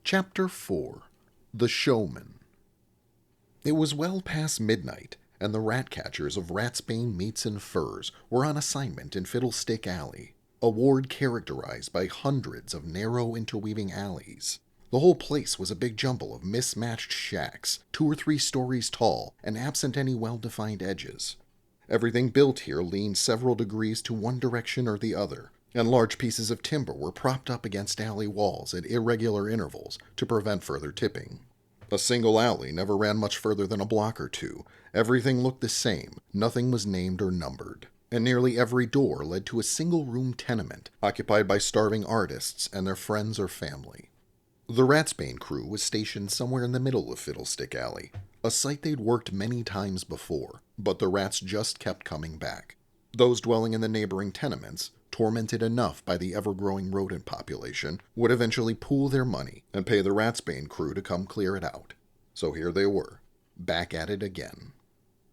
Chapter 4 The Showman. It was well past midnight, and the rat-catchers of Ratsbane Meats and Furs were on assignment in Fiddlestick Alley, a ward characterized by hundreds of narrow interweaving alleys. The whole place was a big jumble of mismatched shacks, 2 or 3 stories tall, and absent any well-defined edges. Everything built here leaned several degrees to one direction or the other, and large pieces of timber were propped up against alley walls at irregular intervals to prevent further tipping. A single alley never ran much further than a block or two. Everything looked the same, nothing was named or numbered, and nearly every door led to a single-room tenement occupied by starving artists and their friends or family. The Ratsbane crew was stationed somewhere in the middle of Fiddlestick Alley, a site they'd worked many times before, but the rats just kept coming back. Those dwelling in the neighboring tenements, tormented enough by the ever-growing rodent population, would eventually pool their money and pay the Ratsbane crew to come clear it out. So here they were, back at it again.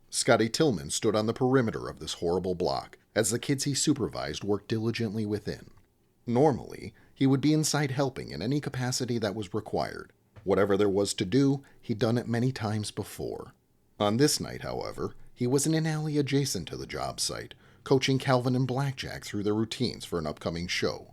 Scotty Tillman stood on the perimeter of this horrible block as the kids he supervised worked diligently within. Normally, he would be inside helping in any capacity that was required. Whatever there was to do, he'd done it many times before. On this night, however, he was in an alley adjacent to the job site, coaching Calvin and Blackjack through their routines for an upcoming show.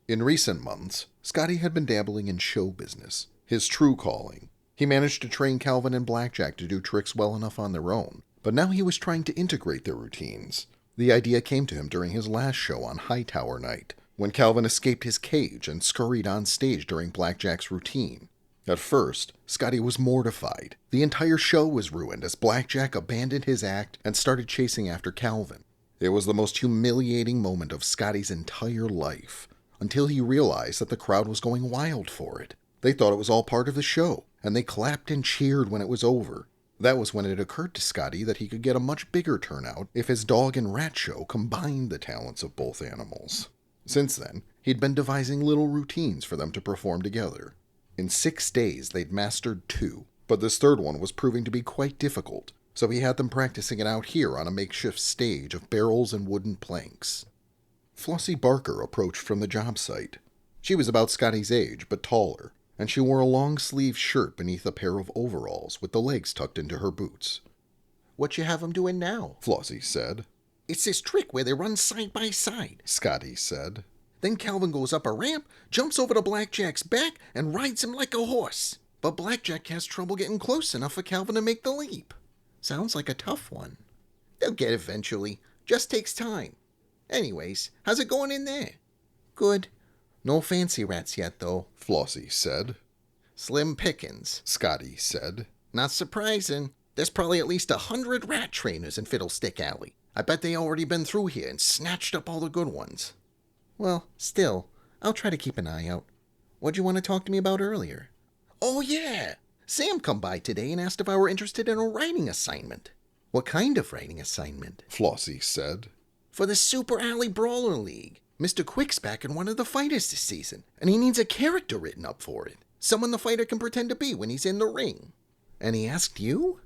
In recent months, Scotty had been dabbling in show business, his true calling. He managed to train Calvin and Blackjack to do tricks well enough on their own, but now he was trying to integrate their routines. The idea came to him during his last show on Hightower Night, when Calvin escaped his cage and scurried on stage during Blackjack's routine. At first, Scotty was mortified. The entire show was ruined as Blackjack abandoned his act and started chasing after Calvin. It was the most humiliating moment of Scotty's entire life, until he realized that the crowd was going wild for it. They thought it was all part of the show, and they clapped and cheered when it was over. That was when it occurred to Scotty that he could get a much bigger turnout if his dog and rat show combined the talents of both animals. Since then, he'd been devising little routines for them to perform together. In 6 days, they'd mastered 2, but this third one was proving to be quite difficult, so he had them practicing it out here on a makeshift stage of barrels and wooden planks. Flossie Barker approached from the job site. She was about Scotty's age, but taller, and she wore a long-sleeved shirt beneath a pair of overalls with the legs tucked into her boots. "What you have 'em doing now?" Flossie said. "It's this trick where they run side by side," Scotty said. "Then Calvin goes up a ramp, jumps over to Blackjack's back, and rides him like a horse. But Blackjack has trouble getting close enough for Calvin to make the leap." "Sounds like a tough one." "They'll get it eventually. Just takes time. Anyways, how's it going in there?" "Good. No fancy rats yet, though," Flossie said. "Slim pickings," Scotty said. "Not surprising. There's probably at least 100 rat trainers in Fiddlestick Alley. I bet they already been through here and snatched up all the good ones." "Well, still, I'll try to keep an eye out. What'd you want to talk to me about earlier?" "Oh, yeah. Sam come by today and asked if I were interested in a writing assignment." "What kind of writing assignment?" Flossie said. "For the Super Alley Brawler League. Mr. Quick's back in one of the fighters this season, and he needs a character written up for it. Someone the fighter can pretend to be when he's in the ring." "And he asked you?"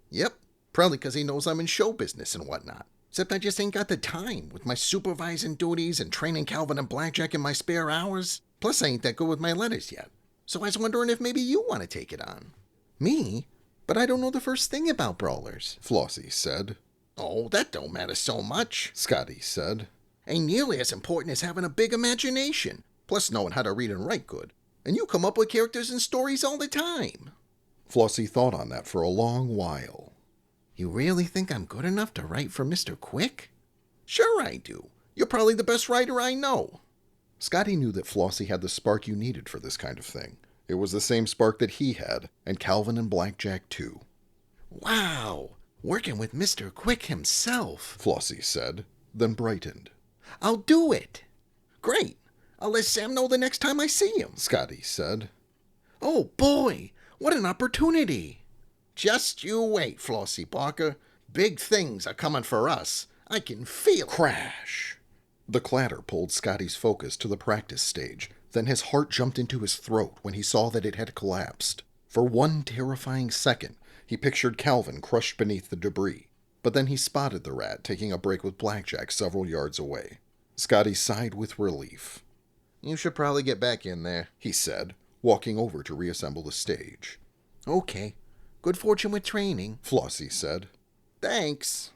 "Yep. Probably because he knows I'm in show business and whatnot. Except I just ain't got the time with my supervising duties and training Calvin and Blackjack in my spare hours. Plus, I ain't that good with my letters yet. So I was wondering if maybe you want to take it on." "Me? But I don't know the first thing about brawlers," Flossie said. "Oh, that don't matter so much," Scotty said. "Ain't nearly as important as having a big imagination, plus knowing how to read and write good. And you come up with characters and stories all the time." Flossie thought on that for a long while. "You really think I'm good enough to write for Mr. Quick?" "Sure I do. You're probably the best writer I know." Scotty knew that Flossie had the spark you needed for this kind of thing. It was the same spark that he had, and Calvin and Blackjack too. "Wow, working with Mr. Quick himself," Flossie said, then brightened. "I'll do it." "Great. I'll let Sam know the next time I see him," Scotty said. "Oh boy, what an opportunity." "Just you wait, Flossie Barker. Big things are coming for us. I can feel it." Crash! The clatter pulled Scotty's focus to the practice stage. Then his heart jumped into his throat when he saw that it had collapsed. For one terrifying second, he pictured Calvin crushed beneath the debris. But then he spotted the rat taking a break with Blackjack several yards away. Scotty sighed with relief. "You should probably get back in there," he said, walking over to reassemble the stage. Okay. Good fortune with training, Flossie said. Thanks.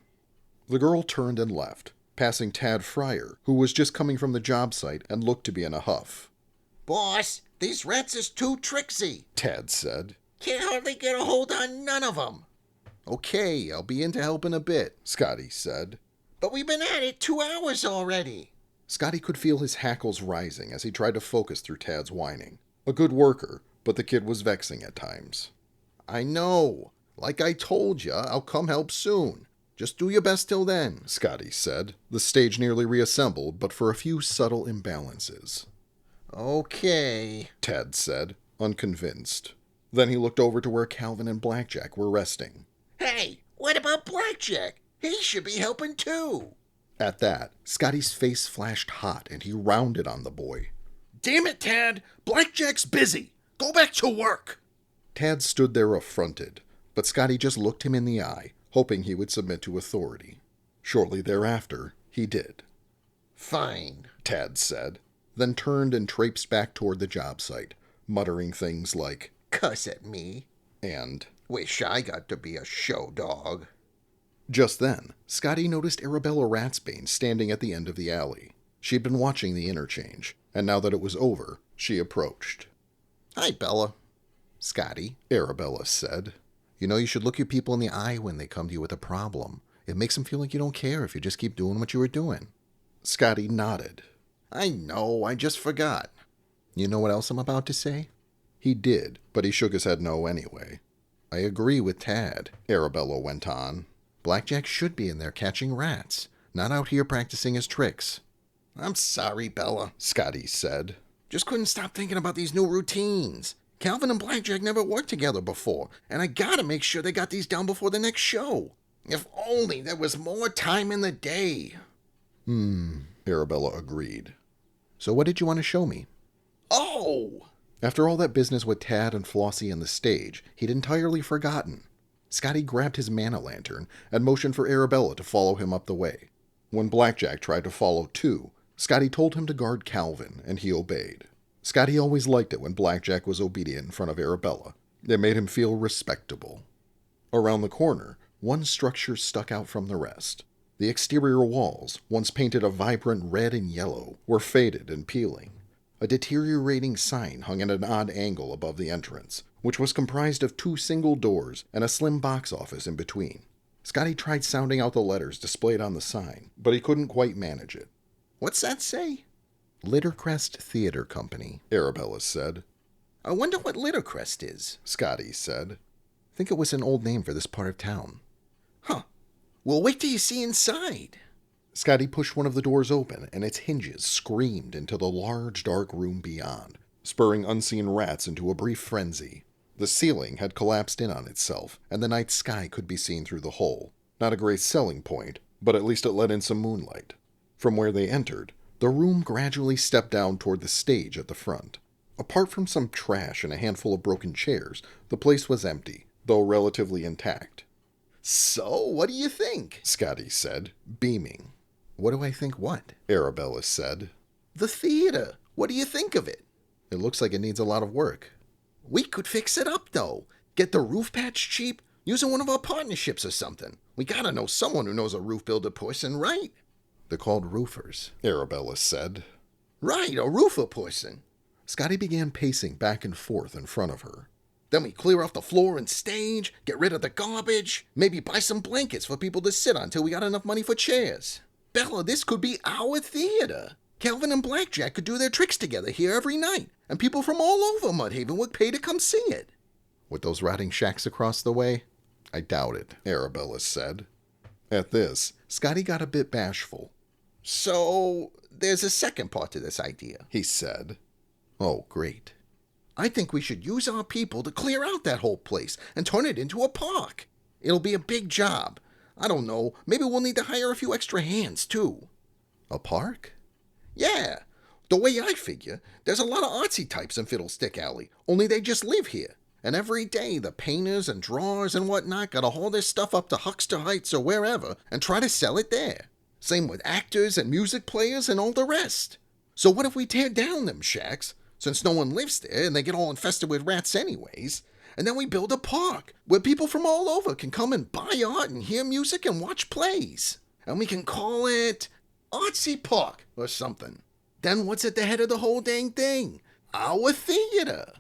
The girl turned and left, passing Tad Fryer, who was just coming from the job site and looked to be in a huff. Boss, these rats is too tricksy, Tad said. Can't hardly get a hold on none of them. Okay, I'll be in to help in a bit, Scotty said. But we've been at it 2 hours already. Scotty could feel his hackles rising as he tried to focus through Tad's whining. A good worker, but the kid was vexing at times. I know. Like I told ya, I'll come help soon. Just do your best till then, Scotty said, the stage nearly reassembled, but for a few subtle imbalances. Okay, Tad said, unconvinced. Then he looked over to where Calvin and Blackjack were resting. Hey, what about Blackjack? He should be helping too. At that, Scotty's face flashed hot and he rounded on the boy. Damn it, Tad! Blackjack's busy! Go back to work! Tad stood there affronted, but Scotty just looked him in the eye, hoping he would submit to authority. Shortly thereafter, he did. Fine, Tad said, then turned and traipsed back toward the job site, muttering things like, cuss at me, and wish I got to be a show dog. Just then, Scotty noticed Arabella Ratsbane standing at the end of the alley. She'd been watching the interchange, and now that it was over, she approached. Hi, Bella. Scotty, Arabella said. You know you should look your people in the eye when they come to you with a problem. It makes them feel like you don't care if you just keep doing what you were doing. Scotty nodded. I know, I just forgot. You know what else I'm about to say? He did, but he shook his head no anyway. I agree with Tad, Arabella went on. Blackjack should be in there catching rats, not out here practicing his tricks. I'm sorry, Bella, Scotty said. Just couldn't stop thinking about these new routines. Calvin and Blackjack never worked together before, and I gotta make sure they got these down before the next show. If only there was more time in the day. Arabella agreed. So what did you want to show me? Oh! After all that business with Tad and Flossie and the stage, he'd entirely forgotten. Scotty grabbed his mana lantern and motioned for Arabella to follow him up the way. When Blackjack tried to follow too, Scotty told him to guard Calvin, and he obeyed. Scotty always liked it when Blackjack was obedient in front of Arabella. It made him feel respectable. Around the corner, one structure stuck out from the rest. The exterior walls, once painted a vibrant red and yellow, were faded and peeling. A deteriorating sign hung at an odd angle above the entrance, which was comprised of 2 single doors and a slim box office in between. Scotty tried sounding out the letters displayed on the sign, but he couldn't quite manage it. What's that say? Littercrest Theater Company, Arabella said. I wonder what Littercrest is, Scotty said. Think it was an old name for this part of town. Huh. Well, wait till you see inside. Scotty pushed one of the doors open, and its hinges screamed into the large, dark room beyond, spurring unseen rats into a brief frenzy. The ceiling had collapsed in on itself, and the night sky could be seen through the hole. Not a great selling point, but at least it let in some moonlight. From where they entered, the room gradually stepped down toward the stage at the front. Apart from some trash and a handful of broken chairs, the place was empty, though relatively intact. So, what do you think? Scotty said, beaming. What do I think what? Arabella said. The theater. What do you think of it? It looks like it needs a lot of work. We could fix it up, though. Get the roof patch cheap, using one of our partnerships or something. We gotta know someone who knows a roof builder person, right? They're called roofers, Arabella said. Right, a roofer person. Scotty began pacing back and forth in front of her. Then we clear off the floor and stage, get rid of the garbage, maybe buy some blankets for people to sit on till we got enough money for chairs. Bella, this could be our theater. Calvin and Blackjack could do their tricks together here every night, and people from all over Mudhaven would pay to come see it. With those rotting shacks across the way? I doubt it, Arabella said. At this, Scotty got a bit bashful. So, there's a second part to this idea, he said. Oh, great. I think we should use our people to clear out that whole place and turn it into a park. It'll be a big job. I don't know, maybe we'll need to hire a few extra hands, too. A park? Yeah. The way I figure, there's a lot of artsy types in Fiddlestick Alley, only they just live here. And every day, the painters and drawers and whatnot gotta haul their stuff up to Huckster Heights or wherever and try to sell it there. Same with actors and music players and all the rest. So what if we tear down them shacks, since no one lives there and they get all infested with rats anyways. And then we build a park where people from all over can come and buy art and hear music and watch plays. And we can call it Artsy Park or something. Then what's at the head of the whole dang thing? Our theater.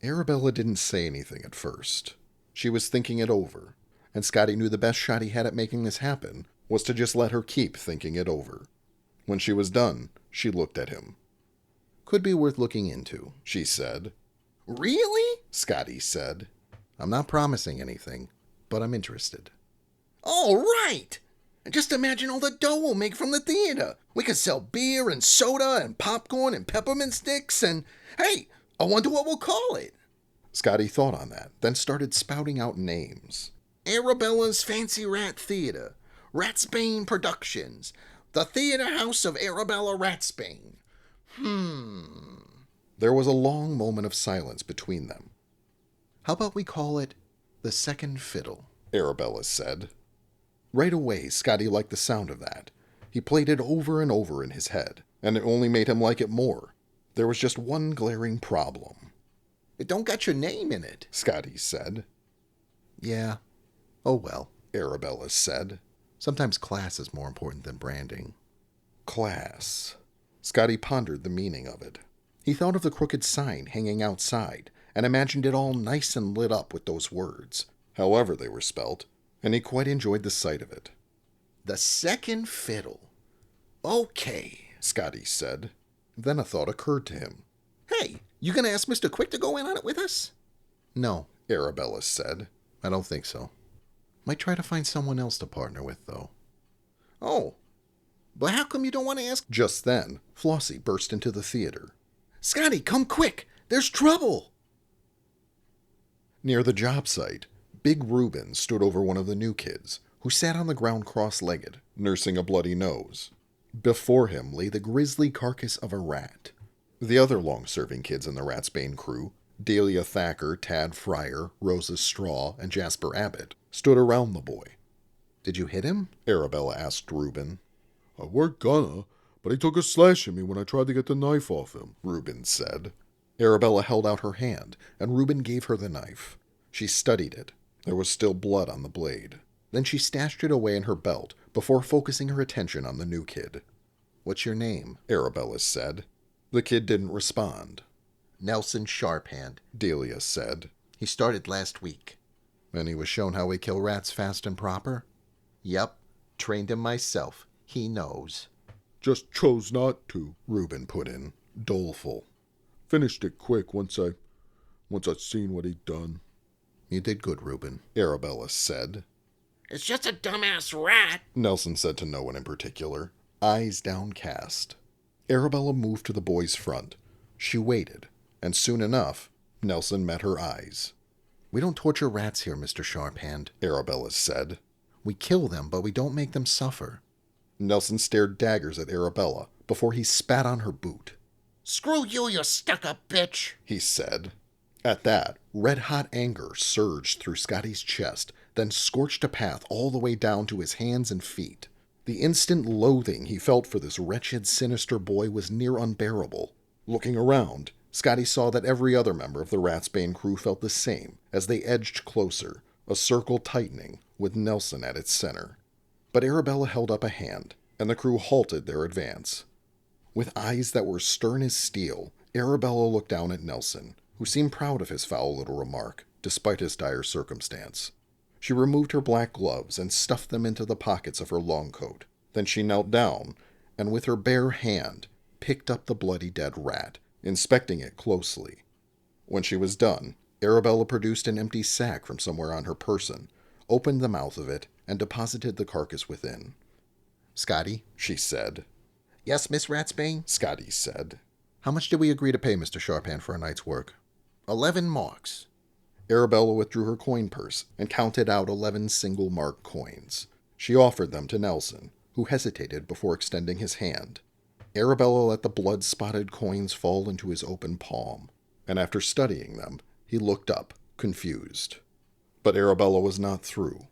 Arabella didn't say anything at first. She was thinking it over, and Scotty knew the best shot he had at making this happen was to just let her keep thinking it over. When she was done, she looked at him. "Could be worth looking into," she said. Really? Scotty said. "I'm not promising anything, but I'm interested." All right. And just imagine all the dough we'll make from the theater. We could sell beer and soda and popcorn and peppermint sticks and, hey, I wonder what we'll call it. Scotty thought on that, then started spouting out names. Arabella's Fancy Rat Theater, Ratsbane Productions, the Theater House of Arabella Ratsbane. There was a long moment of silence between them. "How about we call it the Second Fiddle?" Arabella said. Right away, Scotty liked the sound of that. He played it over and over in his head, and it only made him like it more. There was just one glaring problem. It don't got your name in it, Scotty said. "Yeah. Oh well," Arabella said. "Sometimes class is more important than branding." Class. Scotty pondered the meaning of it. He thought of the crooked sign hanging outside, and imagined it all nice and lit up with those words, however they were spelt, and he quite enjoyed the sight of it. The Second Fiddle. Okay, Scotty said. Then a thought occurred to him. "Hey, you gonna ask Mr. Quick to go in on it with us?" "No," Arabella said. "I don't think so. Might try to find someone else to partner with, though." "Oh, but how come you don't want to ask?" Just then, Flossie burst into the theater. "Scotty, come quick! There's trouble!" Near the job site, Big Reuben stood over one of the new kids, who sat on the ground cross-legged, nursing a bloody nose. Before him lay the grisly carcass of a rat. The other long-serving kids in the Ratsbane crew, Dahlia Thacker, Tad Fryer, Rosa Straw, and Jasper Abbott, stood around the boy. "Did you hit him?" Arabella asked Reuben. "I weren't gonna, but he took a slash at me when I tried to get the knife off him," Reuben said. Arabella held out her hand, and Reuben gave her the knife. She studied it. There was still blood on the blade. Then she stashed it away in her belt before focusing her attention on the new kid. "What's your name?" Arabella said. The kid didn't respond. "Nelson Sharphand," Dahlia said. "He started last week." "And he was shown how we kill rats fast and proper?" "Yep. Trained him myself. He knows." "Just chose not to," Reuben put in, doleful. "Finished it quick once I seen what he'd done." "You did good, Reuben," Arabella said. "It's just a dumbass rat," Nelson said to no one in particular, eyes downcast. Arabella moved to the boy's front. She waited, and soon enough, Nelson met her eyes. "We don't torture rats here, Mr. Sharphand," Arabella said. "We kill them, but we don't make them suffer." Nelson stared daggers at Arabella before he spat on her boot. "Screw you, you stuck-up bitch," he said. At that, red-hot anger surged through Scotty's chest, then scorched a path all the way down to his hands and feet. The instant loathing he felt for this wretched, sinister boy was near unbearable. Looking around, Scotty saw that every other member of the Ratsbane crew felt the same as they edged closer, a circle tightening, with Nelson at its center. But Arabella held up a hand, and the crew halted their advance. With eyes that were stern as steel, Arabella looked down at Nelson, who seemed proud of his foul little remark, despite his dire circumstance. She removed her black gloves and stuffed them into the pockets of her long coat. Then she knelt down, and with her bare hand, picked up the bloody dead rat, inspecting it closely. When she was done, Arabella produced an empty sack from somewhere on her person, opened the mouth of it, and deposited the carcass within. "Scotty," she said. "Yes, Miss Ratsbane?" Scotty said. "How much did we agree to pay Mr. Sharphand for a night's work?" 11 marks. Arabella withdrew her coin purse and counted out 11 single-mark coins. She offered them to Nelson, who hesitated before extending his hand. Arabella let the blood-spotted coins fall into his open palm, and after studying them, he looked up, confused. But Arabella was not through.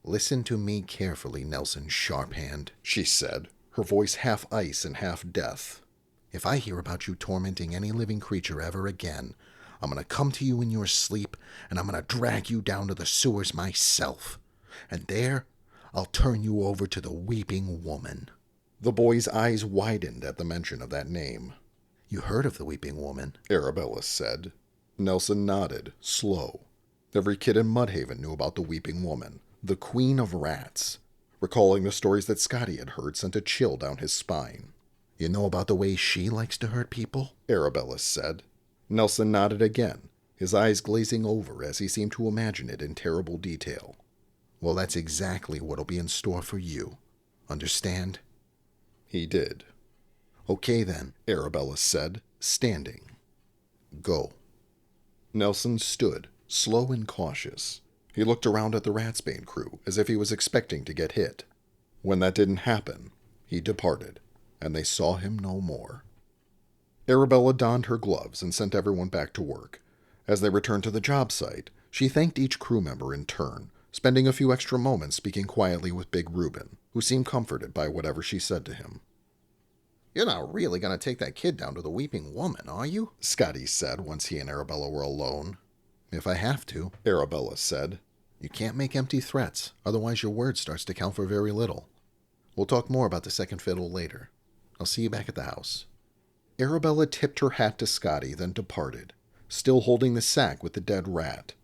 "Listen to me carefully, Nelson Sharphand," she said, her voice half ice and half death. If I hear about you tormenting any living creature ever again, I'm going to come to you in your sleep, and I'm going to drag you down to the sewers myself. And there, I'll turn you over to the Weeping Woman." The boy's eyes widened at the mention of that name. "You heard of the Weeping Woman?" Arabella said. Nelson nodded, slow. Every kid in Mudhaven knew about the Weeping Woman, the Queen of Rats. Recalling the stories that Scotty had heard sent a chill down his spine. "You know about the way she likes to hurt people?" Arabella said. Nelson nodded again, his eyes glazing over as he seemed to imagine it in terrible detail. "Well, that's exactly what'll be in store for you. Understand?" He did. "Okay then," Arabella said, standing. "Go." Nelson stood, slow and cautious. He looked around at the Ratsbane crew as if he was expecting to get hit. When that didn't happen, he departed, and they saw him no more. Arabella donned her gloves and sent everyone back to work. As they returned to the job site, she thanked each crew member in turn, spending a few extra moments speaking quietly with Big Reuben, who seemed comforted by whatever she said to him. "You're not really going to take that kid down to the Weeping Woman, are you?" Scotty said once he and Arabella were alone. "If I have to," Arabella said. "You can't make empty threats, otherwise your word starts to count for very little. We'll talk more about the second fiddle later. I'll see you back at the house." Arabella tipped her hat to Scotty, then departed, still holding the sack with the dead rat.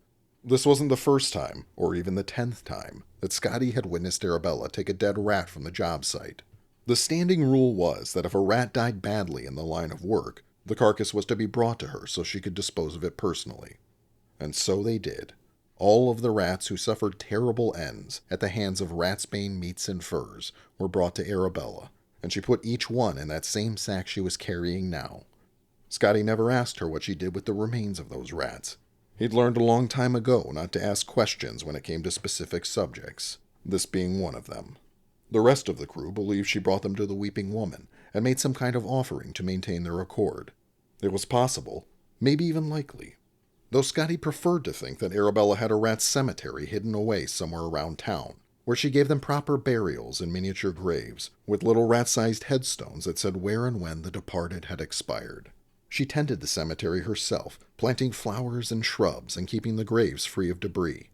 This wasn't the first time, or even the 10th time, that Scotty had witnessed Arabella take a dead rat from the job site. The standing rule was that if a rat died badly in the line of work, the carcass was to be brought to her so she could dispose of it personally. And so they did. All of the rats who suffered terrible ends at the hands of Ratsbane meats and furs were brought to Arabella, and she put each one in that same sack she was carrying now. Scotty never asked her what she did with the remains of those rats. He'd learned a long time ago not to ask questions when it came to specific subjects, this being one of them. The rest of the crew believed she brought them to the Weeping Woman and made some kind of offering to maintain their accord. It was possible, maybe even likely, though Scotty preferred to think that Arabella had a rat cemetery hidden away somewhere around town, where she gave them proper burials in miniature graves, with little rat-sized headstones that said where and when the departed had expired. She tended the cemetery herself, planting flowers and shrubs and keeping the graves free of debris.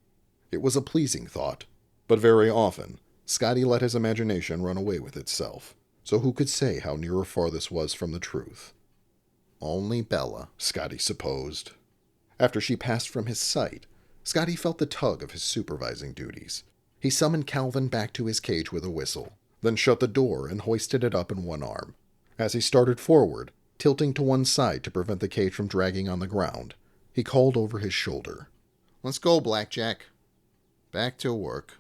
It was a pleasing thought, but very often, Scotty let his imagination run away with itself, so who could say how near or far this was from the truth? Only Bella, Scotty supposed. After she passed from his sight, Scotty felt the tug of his supervising duties. He summoned Calvin back to his cage with a whistle, then shut the door and hoisted it up in one arm. As he started forward, tilting to one side to prevent the cage from dragging on the ground, he called over his shoulder, "Let's go, Blackjack. Back to work."